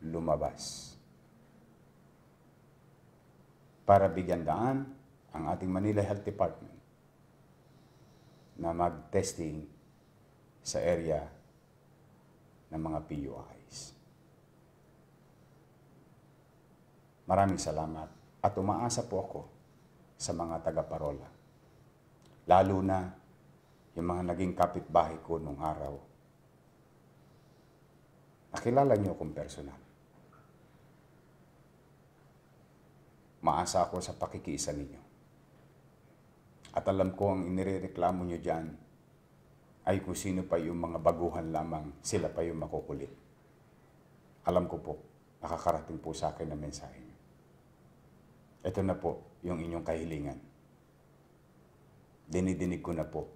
lumabas. Para bigyan daan ang ating Manila Health Department na mag-testing sa area ng mga PUIs. Maraming salamat at umaasa po ako sa mga taga-parola. Lalo na yung mga naging kapitbahay ko nung araw. Nakilala niyo akong personal. Maasa ako sa pakikiisa ninyo. At alam ko ang inireklamo nyo dyan ay kung sino pa yung mga baguhan lamang, sila pa yung makukulit. Alam ko po, nakakarating po sa akin na mensahe nyo. Ito na po yung inyong kahilingan. Dinidinig ko na po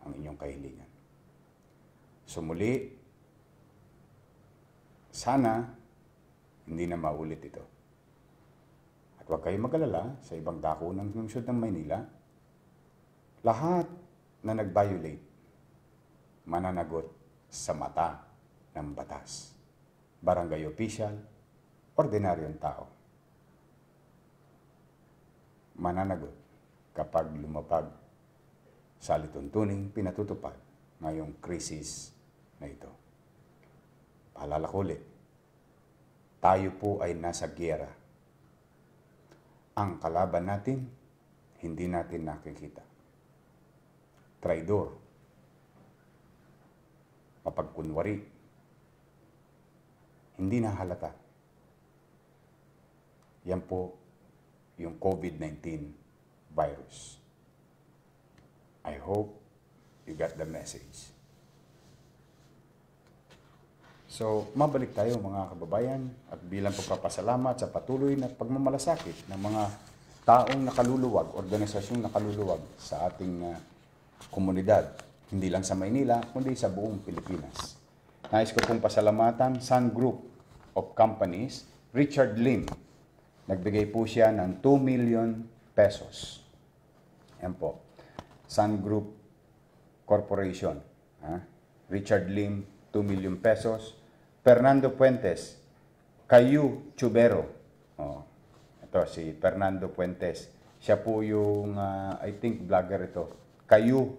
ang inyong kahilingan. So muli, sana hindi na maulit ito. At huwag kayong mag-alala sa ibang dako ng lungsod ng Maynila. Lahat na nag-violate, mananagot sa mata ng batas. Barangay official, ordinaryong tao. Mananagot kapag lumapag sa alituntuning pinatutupad ngayong krisis na ito. Paalala ko ulit, tayo po ay nasa giyera. Ang kalaban natin, hindi natin nakikita. Traidor, mapagkunwari, hindi nahalata. Yan po yung COVID-19 virus. I hope you got the message. So, mabalik tayo mga kababayan at bilang pagpapasalamat sa patuloy na pagmamalasakit ng mga taong nakaluluwag, organisasyong nakaluluwag sa ating komunidad, hindi lang sa Maynila, kundi sa buong Pilipinas. Nais ko pong pasalamatan Sun Group of Companies, Richard Lim. Nagbigay po siya ng 2 million pesos. Yan po. Sun Group Corporation. Richard Lim, 2 million pesos. Fernando Puentes, Cayu Chubero. Ito si Fernando Puentes. Siya po yung, I think, vlogger ito. Cayu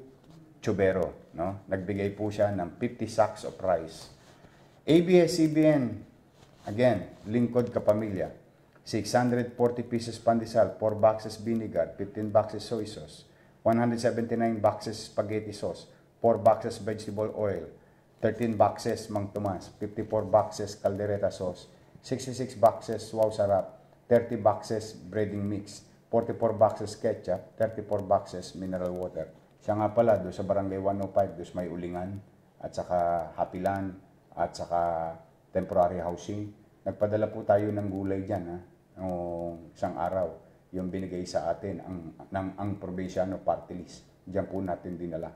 Chubero, no? Nagbigay po siya ng 50 sacks of rice. ABS-CBN, again, lingkod kapamilya, 640 pieces pandesal, 4 boxes vinegar, 15 boxes soy sauce, 179 boxes spaghetti sauce, 4 boxes vegetable oil, 13 boxes Mang Tomas, 54 boxes caldereta sauce, 66 boxes wow sarap, 30 boxes breading mix, 44 boxes ketchup, 34 boxes mineral water. Siya nga pala, doon sa Barangay 105, doon may Ulingan, at saka Hapilan, at saka temporary housing. Nagpadala po tayo ng gulay dyan, ha? Noong isang araw, yung binigay sa atin, ang probinsyano party list. Diyan po natin dinala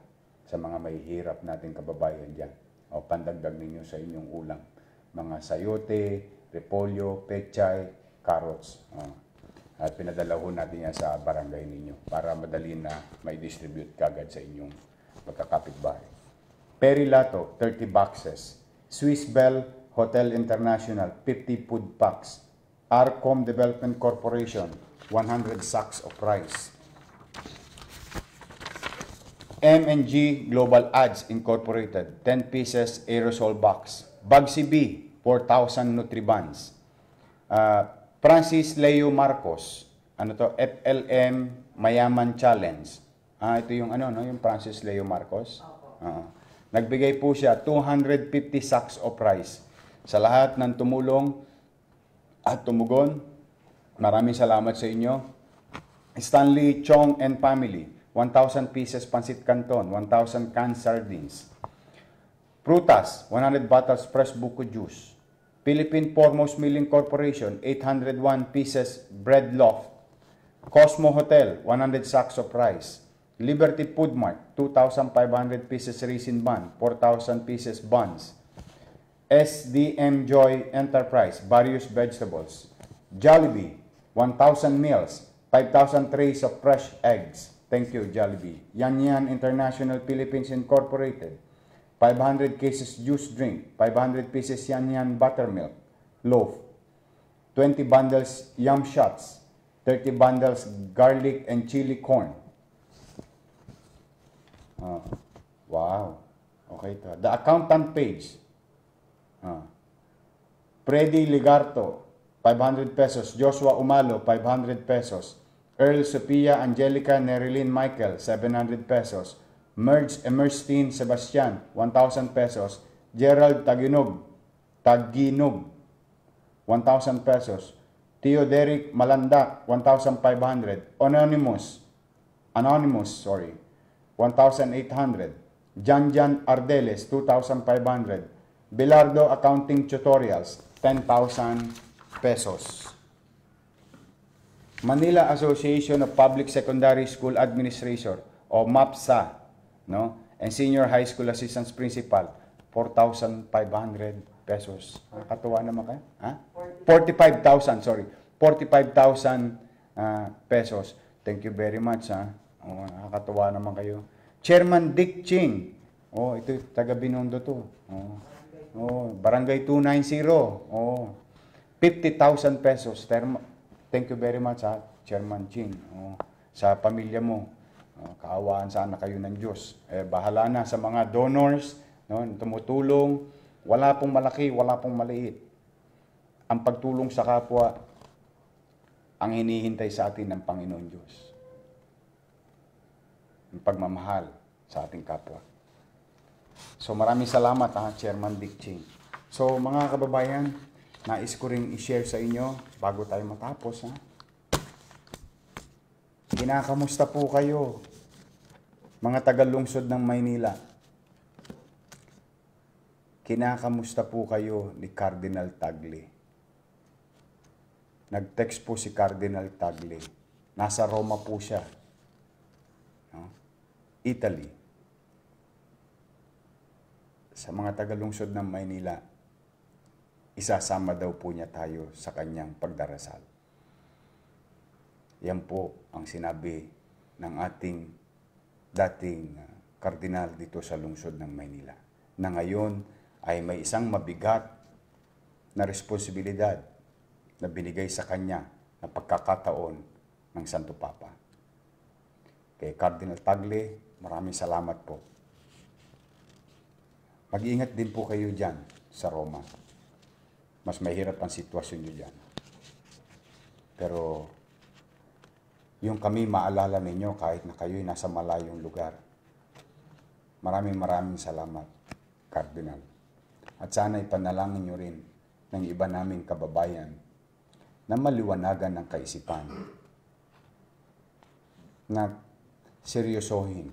sa mga may hirap natin kababayan dyan. O pandagdag ninyo sa inyong ulam. Mga sayote, repolyo, pechay, carrots. At pinadala ho natin yan sa barangay ninyo para madali na may distribute kagad sa inyong magkakapitbahay. Perilato, 30 boxes. Swiss Bell Hotel International, 50 food packs. Arcom Development Corporation, 100 sacks of rice. M&G Global Ads Incorporated, 10 pieces aerosol box. Bugsy B, 4,000 Nutribans. Francis Leo Marcos, FLM Mayaman Challenge. Ito yung yung Francis Leo Marcos. Nagbigay po siya 250 sacks of rice. Sa lahat ng tumulong at tumugon, maraming salamat sa inyo. Stanley Chong and Family, 1,000 pieces pancit canton, 1,000 canned sardines. Prutas, 100 bottles fresh buko juice. Philippine Foremost Milling Corporation, 801 pieces bread loaf. Cosmo Hotel, 100 sacks of rice. Liberty Food Mart, 2,500 pieces raisin bun, 4,000 pieces buns. SDM Joy Enterprise, various vegetables. Jollibee, 1,000 meals, 5,000 trays of fresh eggs. Thank you, Jollibee. Yan Yan International Philippines Incorporated, 500 cases juice drink, 500 pieces Yan Yan buttermilk, loaf, 20 bundles yum shots, 30 bundles garlic and chili corn. Wow. Okay to. The accountant page. Freddy Ligarto, 500 pesos. Joshua Umalo, 500 pesos. Earl Sophia Angelica Nerilyn Michael, 700 pesos. Merge Emerstein Sebastian, 1,000 pesos. Gerald Taginog, 1,000 pesos. Tio Derek Malandak, 1,500. Anonymous, 1,800. Janjan Ardeles, 2,500. Bilardo Accounting Tutorials, 10,000 pesos. Manila Association of Public Secondary School Administration, o MAPSA, no? And Senior High School Assistance Principal, 4,500 pesos. Nakakatuwa naman kayo? 45,000, 45,000 pesos. Thank you very much, nakakatuwa naman kayo. Chairman Dick Ching. Ito taga Binondo to. Barangay 290. 50,000 pesos. Thank you very much, Chairman Ching. Sa pamilya mo. Kaawaan sana kayo ng Diyos. Bahala na sa mga donors, tumutulong. Wala pong malaki, wala pong maliit. Ang pagtulong sa kapwa, ang hinihintay sa atin ng Panginoon Diyos. Ang pagmamahal sa ating kapwa. So maraming salamat, Chairman Dick Ching. So mga kababayan, nais ko ring i-share sa inyo bago tayo matapos. Kinakamusta po kayo, mga taga-lungsod ng Maynila? Kinakamusta po kayo ni Cardinal Tagle? Nag-text po si Cardinal Tagle. Nasa Roma po siya. Italy. Sa mga taga-lungsod ng Maynila, isasama daw po niya tayo sa kanyang pagdarasal. Yan po ang sinabi ng ating dating kardinal dito sa lungsod ng Maynila, na ngayon ay may isang mabigat na responsibilidad na binigay sa kanya na pagkakataon ng Santo Papa. Kay Cardinal Tagle, Maraming salamat po. Mag-iingat din po kayo dyan sa Roma. Mas mahirap ang sitwasyon nyo dyan. Pero yung kami maalala ninyo kahit na kayo'y nasa malayong lugar. Maraming salamat, Cardinal. At sana ipanalangin nyo rin ng iba naming kababayan na maliwanagan ng kaisipan, na seryosohin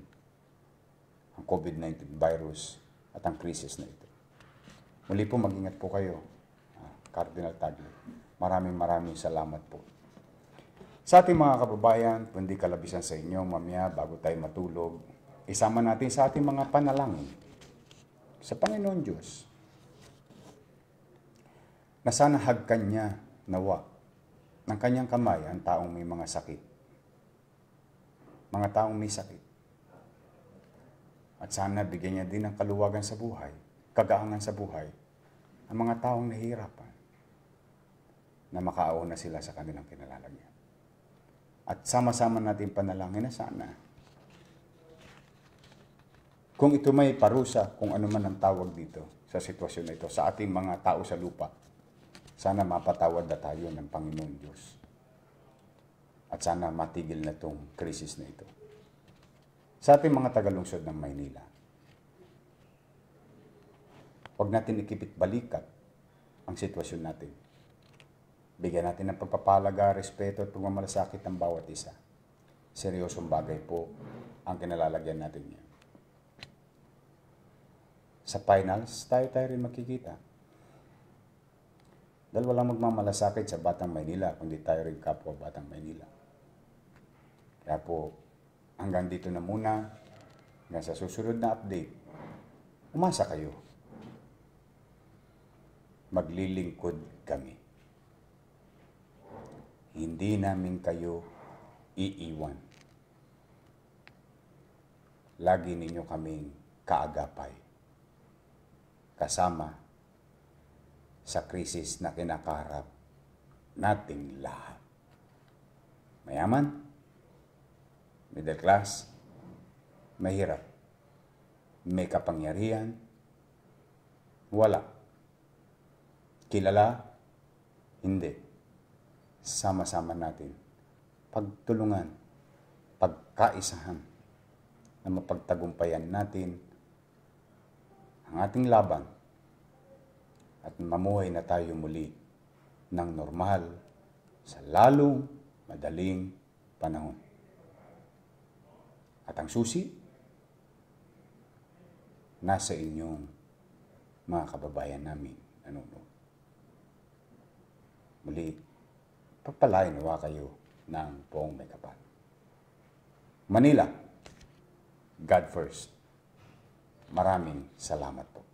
ang COVID-19 virus at ang krisis na ito. Muli po, mag-ingat po kayo, Cardinal Tagle. Maraming salamat po. Sa ating mga kababayan, kundi kalabisan sa inyo, mamaya bago tayo matulog, isama natin sa ating mga panalangin sa Panginoon Diyos na sana hagkan niya nawa ng kanyang kamay ang taong may mga sakit. Mga taong may sakit. At sana bigyan niya din ng kaluwagan sa buhay, kagaangan sa buhay, ang mga taong nahihirapan na makaauna sila sa kanilang kinalalagyan. At sama-sama natin panalangin na sana kung ito may parusa, kung ano man ang tawag dito sa sitwasyon na ito, sa ating mga tao sa lupa, sana mapatawad na tayo ng Panginoon Diyos. At sana matigil na itong krisis na ito. Sa ating mga tagalungsod ng Maynila, huwag natin ikipit balikat ang sitwasyon natin. Bigyan natin ng pagpapalaga, respeto at pagmamalasakit ng bawat isa. Seryosong bagay po ang kinalalagyan natin niya. Sa finals, tayo rin makikita. Dahil walang magmamalasakit sa Batang Maynila, kundi tayo rin kapwa Batang Maynila. Kaya po, hanggang dito na muna, hanggang sa susunod na update, umasa kayo. Maglilingkod kami. Hindi namin kayo iiwan. Lagi ninyo kaming kaagapay. Kasama sa krisis na kinakaharap nating lahat. Mayaman, middle class, mahirap, may kapangyarihan, wala. Kilala, hindi. Sama-sama natin pagtulungan, pagkaisahan na mapagtagumpayan natin ang ating laban at mamuhay na tayo muli ng normal sa lalong madaling panahon. At ang susi, nasa inyong mga kababayan namin nanonood. Muli, pagpalain nawa kayo ng buong may kapal. Manila, God first. Maraming salamat po.